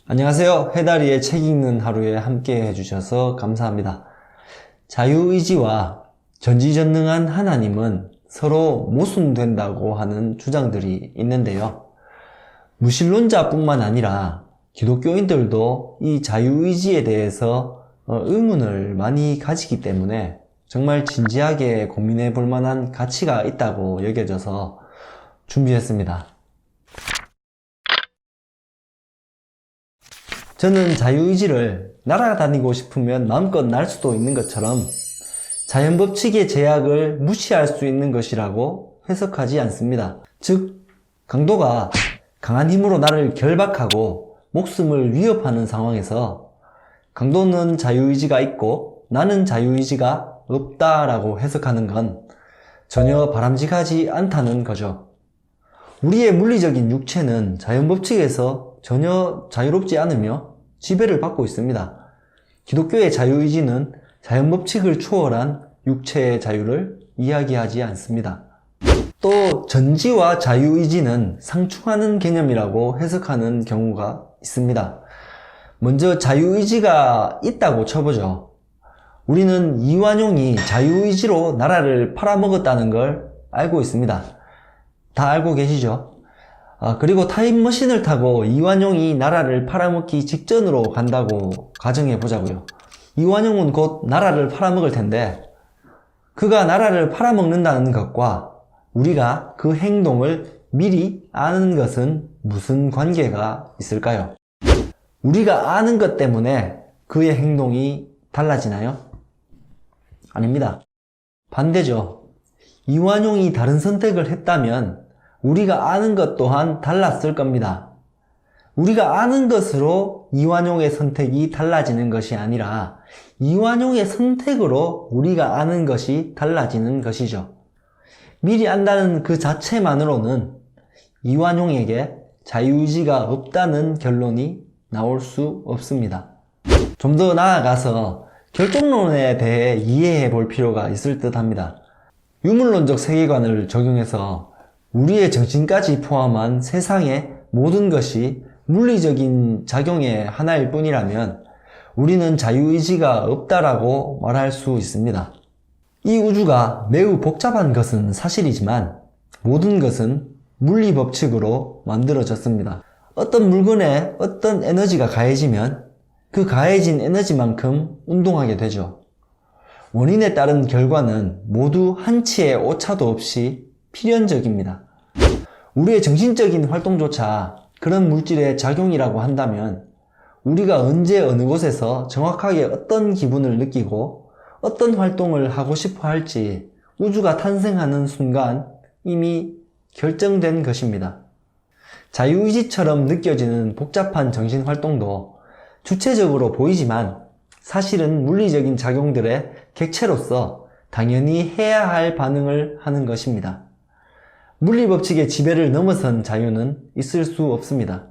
안녕하세요. 해다리의 책 읽는 하루에 함께 해주셔서 감사합니다. 자유의지와 전지전능한 하나님은 서로 모순된다고 하는 주장들이 있는데요. 무신론자뿐만 아니라 기독교인들도 이 자유의지에 대해서 의문을 많이 가지기 때문에 정말 진지하게 고민해 볼 만한 가치가 있다고 여겨져서 준비했습니다. 저는 자유의지를 날아다니고 싶으면 마음껏 날 수도 있는 것처럼 자연법칙의 제약을 무시할 수 있는 것이라고 해석하지 않습니다. 즉, 강도가 강한 힘으로 나를 결박하고 목숨을 위협하는 상황에서 강도는 자유의지가 있고 나는 자유의지가 없다라고 해석하는 건 전혀 바람직하지 않다는 거죠. 우리의 물리적인 육체는 자연법칙에서 전혀 자유롭지 않으며 지배를 받고 있습니다. 기독교의 자유의지는 자연법칙을 초월한 육체의 자유를 이야기하지 않습니다. 또 전지와 자유의지는 상충하는 개념이라고 해석하는 경우가 있습니다. 먼저 자유의지가 있다고 쳐보죠. 우리는 이완용이 자유의지로 나라를 팔아먹었다는 걸 알고 있습니다. 다 알고 계시죠? 그리고 타임머신을 타고 이완용이 나라를 팔아먹기 직전으로 간다고 가정해 보자고요. 이완용은 곧 나라를 팔아먹을 텐데 그가 나라를 팔아먹는다는 것과 우리가 그 행동을 미리 아는 것은 무슨 관계가 있을까요? 우리가 아는 것 때문에 그의 행동이 달라지나요? 아닙니다. 반대죠. 이완용이 다른 선택을 했다면 우리가 아는 것 또한 달랐을 겁니다. 우리가 아는 것으로 이완용의 선택이 달라지는 것이 아니라 이완용의 선택으로 우리가 아는 것이 달라지는 것이죠. 미리 안다는 그 자체만으로는 이완용에게 자유의지가 없다는 결론이 나올 수 없습니다. 좀 더 나아가서 결정론에 대해 이해해 볼 필요가 있을 듯 합니다. 유물론적 세계관을 적용해서 우리의 정신까지 포함한 세상의 모든 것이 물리적인 작용의 하나일 뿐이라면 우리는 자유의지가 없다라고 말할 수 있습니다. 이 우주가 매우 복잡한 것은 사실이지만 모든 것은 물리법칙으로 만들어졌습니다. 어떤 물건에 어떤 에너지가 가해지면 그 가해진 에너지만큼 운동하게 되죠. 원인에 따른 결과는 모두 한치의 오차도 없이 필연적입니다. 우리의 정신적인 활동조차 그런 물질의 작용이라고 한다면 우리가 언제 어느 곳에서 정확하게 어떤 기분을 느끼고 어떤 활동을 하고 싶어 할지 우주가 탄생하는 순간 이미 결정된 것입니다. 자유의지처럼 느껴지는 복잡한 정신활동도 주체적으로 보이지만 사실은 물리적인 작용들의 객체로서 당연히 해야 할 반응을 하는 것입니다. 물리법칙의 지배를 넘어선 자유는 있을 수 없습니다.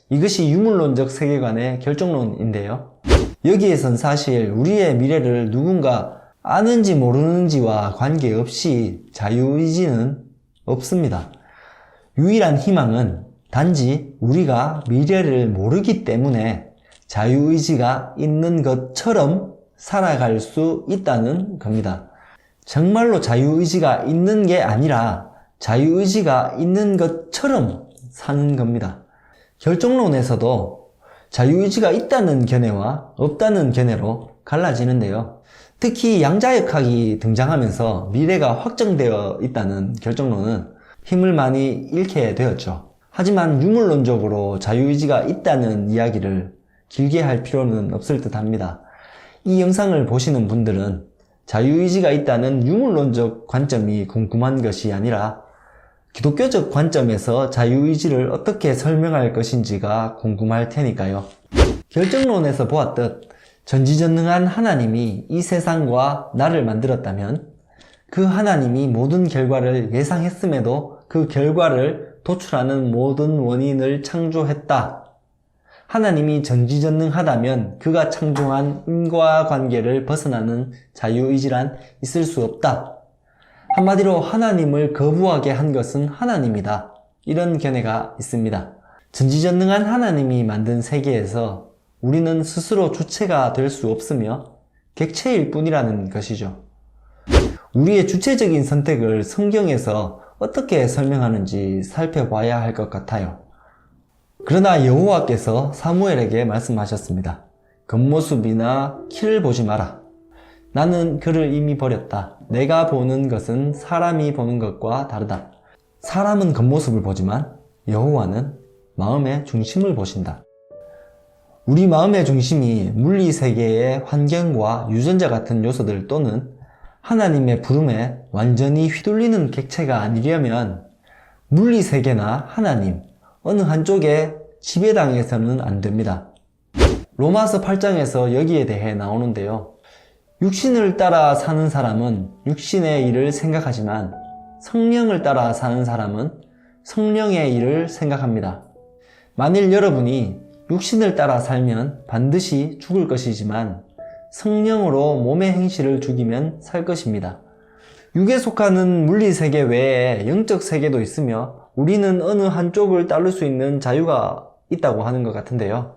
이것이 유물론적 세계관의 결정론인데요. 여기에선 사실 우리의 미래를 누군가 아는지 모르는지와 관계없이 자유의지는 없습니다. 유일한 희망은 단지 우리가 미래를 모르기 때문에 자유의지가 있는 것처럼 살아갈 수 있다는 겁니다. 정말로 자유의지가 있는 게 아니라 자유의지가 있는 것처럼 사는 겁니다. 결정론에서도 자유의지가 있다는 견해와 없다는 견해로 갈라지는데요. 특히 양자역학이 등장하면서 미래가 확정되어 있다는 결정론은 힘을 많이 잃게 되었죠. 하지만 유물론적으로 자유의지가 있다는 이야기를 길게 할 필요는 없을 듯 합니다. 이 영상을 보시는 분들은 자유의지가 있다는 유물론적 관점이 궁금한 것이 아니라 기독교적 관점에서 자유의지를 어떻게 설명할 것인지가 궁금할 테니까요. 결정론에서 보았듯 전지전능한 하나님이 이 세상과 나를 만들었다면 그 하나님이 모든 결과를 예상했음에도 그 결과를 도출하는 모든 원인을 창조했다. 하나님이 전지전능하다면 그가 창조한 인과관계를 벗어나는 자유의지란 있을 수 없다. 한마디로 하나님을 거부하게 한 것은 하나님이다. 이런 견해가 있습니다. 전지전능한 하나님이 만든 세계에서 우리는 스스로 주체가 될 수 없으며 객체일 뿐이라는 것이죠. 우리의 주체적인 선택을 성경에서 어떻게 설명하는지 살펴봐야 할 것 같아요. 그러나 여호와께서 사무엘에게 말씀하셨습니다. 겉모습이나 키를 보지 마라. 나는 그를 이미 버렸다. 내가 보는 것은 사람이 보는 것과 다르다. 사람은 겉모습을 보지만 여호와는 마음의 중심을 보신다. 우리 마음의 중심이 물리세계의 환경과 유전자 같은 요소들 또는 하나님의 부름에 완전히 휘둘리는 객체가 아니려면 물리세계나 하나님 어느 한쪽에 지배당해서는 안 됩니다. 로마서 8장에서 여기에 대해 나오는데요. 육신을 따라 사는 사람은 육신의 일을 생각하지만 성령을 따라 사는 사람은 성령의 일을 생각합니다. 만일 여러분이 육신을 따라 살면 반드시 죽을 것이지만 성령으로 몸의 행실을 죽이면 살 것입니다. 육에 속하는 물리세계 외에 영적 세계도 있으며 우리는 어느 한쪽을 따를 수 있는 자유가 있다고 하는 것 같은데요.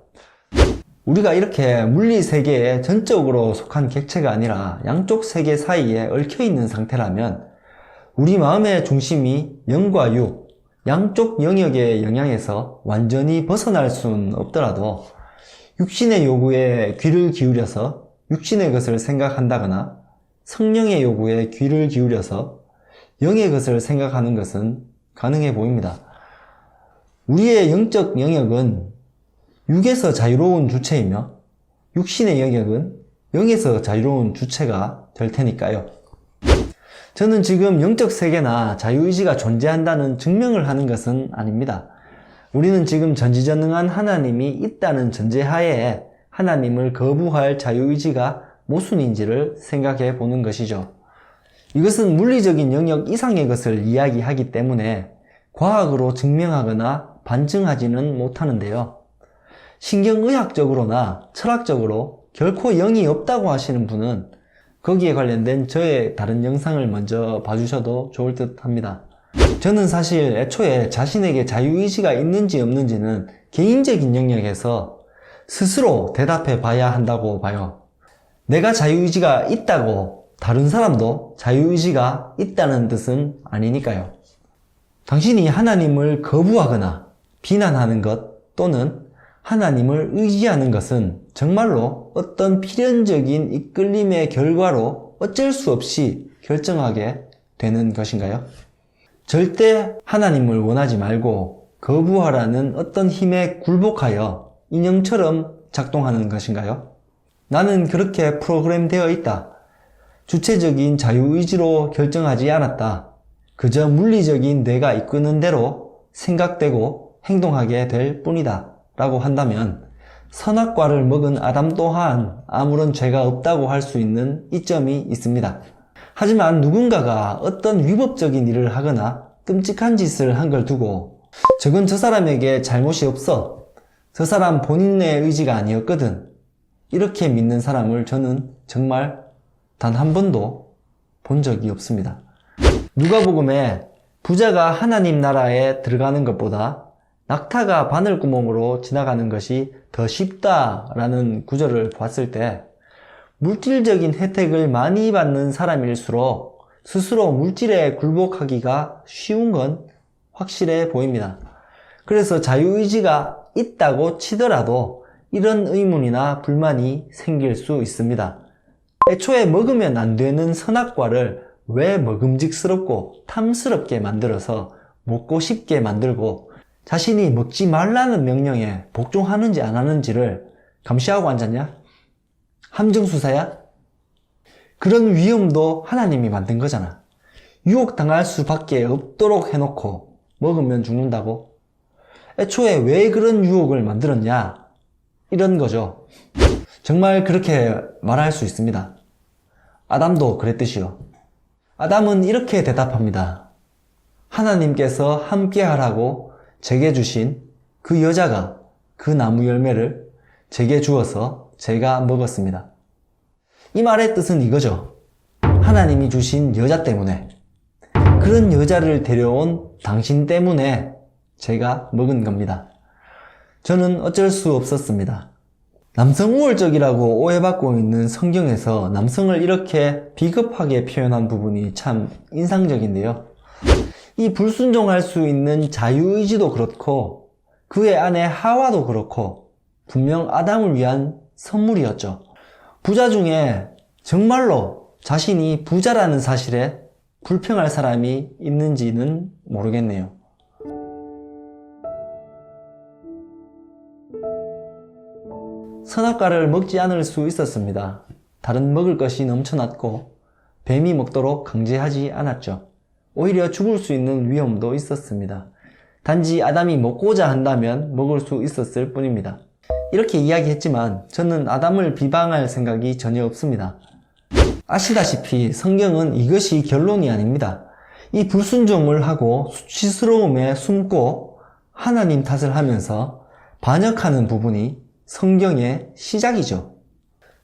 우리가 이렇게 물리세계에 전적으로 속한 객체가 아니라 양쪽 세계 사이에 얽혀있는 상태라면 우리 마음의 중심이 영과 육, 양쪽 영역의 영향에서 완전히 벗어날 수는 없더라도 육신의 요구에 귀를 기울여서 육신의 것을 생각한다거나 성령의 요구에 귀를 기울여서 영의 것을 생각하는 것은 가능해 보입니다. 우리의 영적 영역은 육에서 자유로운 주체이며 육신의 영역은 영에서 자유로운 주체가 될 테니까요. 저는 지금 영적 세계나 자유의지가 존재한다는 증명을 하는 것은 아닙니다. 우리는 지금 전지전능한 하나님이 있다는 전제하에 하나님을 거부할 자유의지가 모순인지를 생각해 보는 것이죠. 이것은 물리적인 영역 이상의 것을 이야기하기 때문에 과학으로 증명하거나 반증하지는 못하는데요. 신경의학적으로나 철학적으로 결코 영이 없다고 하시는 분은 거기에 관련된 저의 다른 영상을 먼저 봐주셔도 좋을 듯 합니다. 저는 사실 애초에 자신에게 자유의지가 있는지 없는지는 개인적인 영역에서 스스로 대답해 봐야 한다고 봐요. 내가 자유의지가 있다고 다른 사람도 자유의지가 있다는 뜻은 아니니까요. 당신이 하나님을 거부하거나 비난하는 것 또는 하나님을 의지하는 것은 정말로 어떤 필연적인 이끌림의 결과로 어쩔 수 없이 결정하게 되는 것인가요? 절대 하나님을 원하지 말고 거부하라는 어떤 힘에 굴복하여 인형처럼 작동하는 것인가요? 나는 그렇게 프로그램되어 있다. 주체적인 자유의지로 결정하지 않았다. 그저 물리적인 뇌가 이끄는 대로 생각되고 행동하게 될 뿐이다. 라고 한다면 선악과를 먹은 아담 또한 아무런 죄가 없다고 할 수 있는 이점이 있습니다. 하지만 누군가가 어떤 위법적인 일을 하거나 끔찍한 짓을 한 걸 두고 저건 저 사람에게 잘못이 없어. 저 사람 본인의 의지가 아니었거든. 이렇게 믿는 사람을 저는 정말 단 한 번도 본 적이 없습니다. 누가복음에 부자가 하나님 나라에 들어가는 것보다 낙타가 바늘구멍으로 지나가는 것이 더 쉽다라는 구절을 봤을 때 물질적인 혜택을 많이 받는 사람일수록 스스로 물질에 굴복하기가 쉬운 건 확실해 보입니다. 그래서 자유의지가 있다고 치더라도 이런 의문이나 불만이 생길 수 있습니다. 애초에 먹으면 안 되는 선악과를 왜 먹음직스럽고 탐스럽게 만들어서 먹고 싶게 만들고 자신이 먹지 말라는 명령에 복종하는지 안 하는지를 감시하고 앉았냐? 함정수사야? 그런 위험도 하나님이 만든 거잖아. 유혹당할 수밖에 없도록 해놓고 먹으면 죽는다고? 애초에 왜 그런 유혹을 만들었냐? 이런 거죠. 정말 그렇게 말할 수 있습니다. 아담도 그랬듯이요. 아담은 이렇게 대답합니다. 하나님께서 함께 하라고 제게 주신 그 여자가 그 나무 열매를 제게 주어서 제가 먹었습니다. 이 말의 뜻은 이거죠. 하나님이 주신 여자 때문에, 그런 여자를 데려온 당신 때문에 제가 먹은 겁니다. 저는 어쩔 수 없었습니다. 남성 우월적이라고 오해받고 있는 성경에서 남성을 이렇게 비겁하게 표현한 부분이 참 인상적인데요. 이 불순종할 수 있는 자유의지도 그렇고 그의 아내 하와도 그렇고 분명 아담을 위한 선물이었죠. 부자 중에 정말로 자신이 부자라는 사실에 불평할 사람이 있는지는 모르겠네요. 선악과를 먹지 않을 수 있었습니다. 다른 먹을 것이 넘쳐났고 뱀이 먹도록 강제하지 않았죠. 오히려 죽을 수 있는 위험도 있었습니다. 단지 아담이 먹고자 한다면 먹을 수 있었을 뿐입니다. 이렇게 이야기했지만 저는 아담을 비방할 생각이 전혀 없습니다. 아시다시피 성경은 이것이 결론이 아닙니다. 이 불순종을 하고 수치스러움에 숨고 하나님 탓을 하면서 반역하는 부분이 성경의 시작이죠.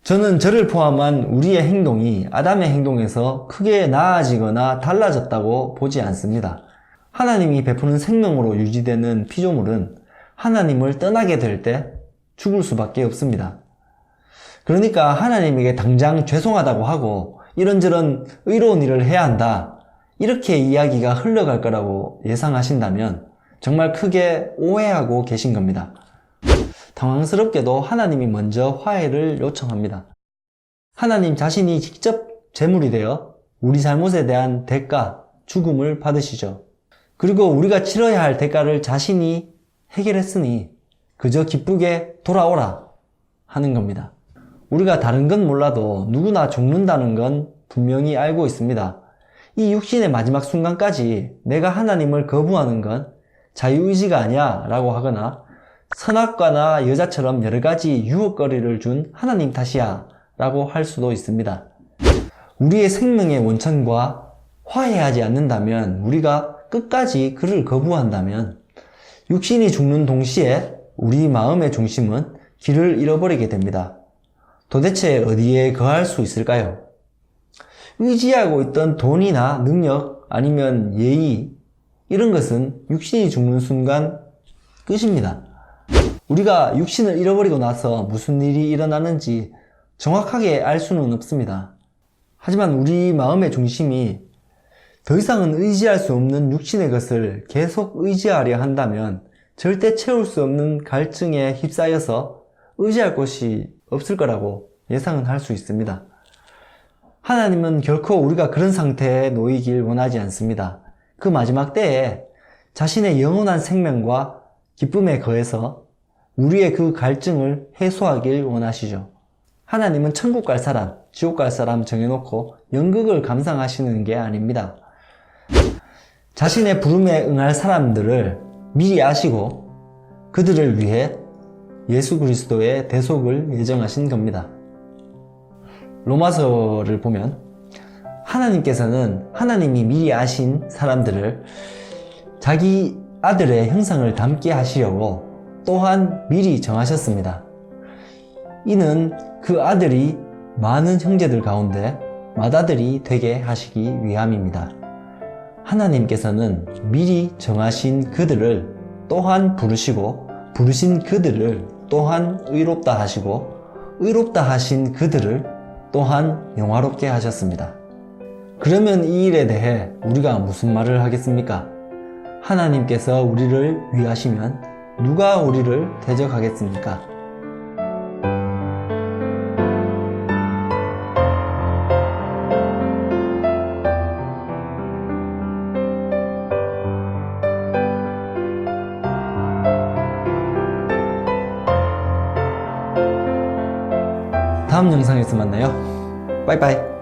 저는 저를 포함한 우리의 행동이 아담의 행동에서 크게 나아지거나 달라졌다고 보지 않습니다. 하나님이 베푸는 생명으로 유지되는 피조물은 하나님을 떠나게 될 때 죽을 수밖에 없습니다. 그러니까 하나님에게 당장 죄송하다고 하고 이런저런 의로운 일을 해야 한다, 이렇게 이야기가 흘러갈 거라고 예상하신다면 정말 크게 오해하고 계신 겁니다. 당황스럽게도 하나님이 먼저 화해를 요청합니다. 하나님 자신이 직접 제물이 되어 우리 잘못에 대한 대가, 죽음을 받으시죠. 그리고 우리가 치러야 할 대가를 자신이 해결했으니 그저 기쁘게 돌아오라 하는 겁니다. 우리가 다른 건 몰라도 누구나 죽는다는 건 분명히 알고 있습니다. 이 육신의 마지막 순간까지 내가 하나님을 거부하는 건 자유의지가 아니야 라고 하거나 선악과나 여자처럼 여러가지 유혹거리를 준 하나님 탓이야 라고 할 수도 있습니다. 우리의 생명의 원천과 화해하지 않는다면, 우리가 끝까지 그를 거부한다면 육신이 죽는 동시에 우리 마음의 중심은 길을 잃어버리게 됩니다. 도대체 어디에 거할 수 있을까요? 의지하고 있던 돈이나 능력 아니면 예의, 이런 것은 육신이 죽는 순간 끝입니다. 우리가 육신을 잃어버리고 나서 무슨 일이 일어나는지 정확하게 알 수는 없습니다. 하지만 우리 마음의 중심이 더 이상은 의지할 수 없는 육신의 것을 계속 의지하려 한다면 절대 채울 수 없는 갈증에 휩싸여서 의지할 곳이 없을 거라고 예상은 할 수 있습니다. 하나님은 결코 우리가 그런 상태에 놓이길 원하지 않습니다. 그 마지막 때에 자신의 영원한 생명과 기쁨에 거해서 우리의 그 갈증을 해소하길 원하시죠. 하나님은 천국 갈 사람, 지옥 갈 사람 정해놓고 연극을 감상하시는 게 아닙니다. 자신의 부름에 응할 사람들을 미리 아시고 그들을 위해 예수 그리스도의 대속을 예정하신 겁니다. 로마서를 보면 하나님께서는 하나님이 미리 아신 사람들을 자기 아들의 형상을 닮게 하시려고 또한 미리 정하셨습니다. 이는 그 아들이 많은 형제들 가운데 맏아들이 되게 하시기 위함입니다. 하나님께서는 미리 정하신 그들을 또한 부르시고 부르신 그들을 또한 의롭다 하시고 의롭다 하신 그들을 또한 영화롭게 하셨습니다. 그러면 이 일에 대해 우리가 무슨 말을 하겠습니까? 하나님께서 우리를 위하시면 누가 우리를 대적하겠습니까? 다음 영상에서 만나요. 빠이빠이.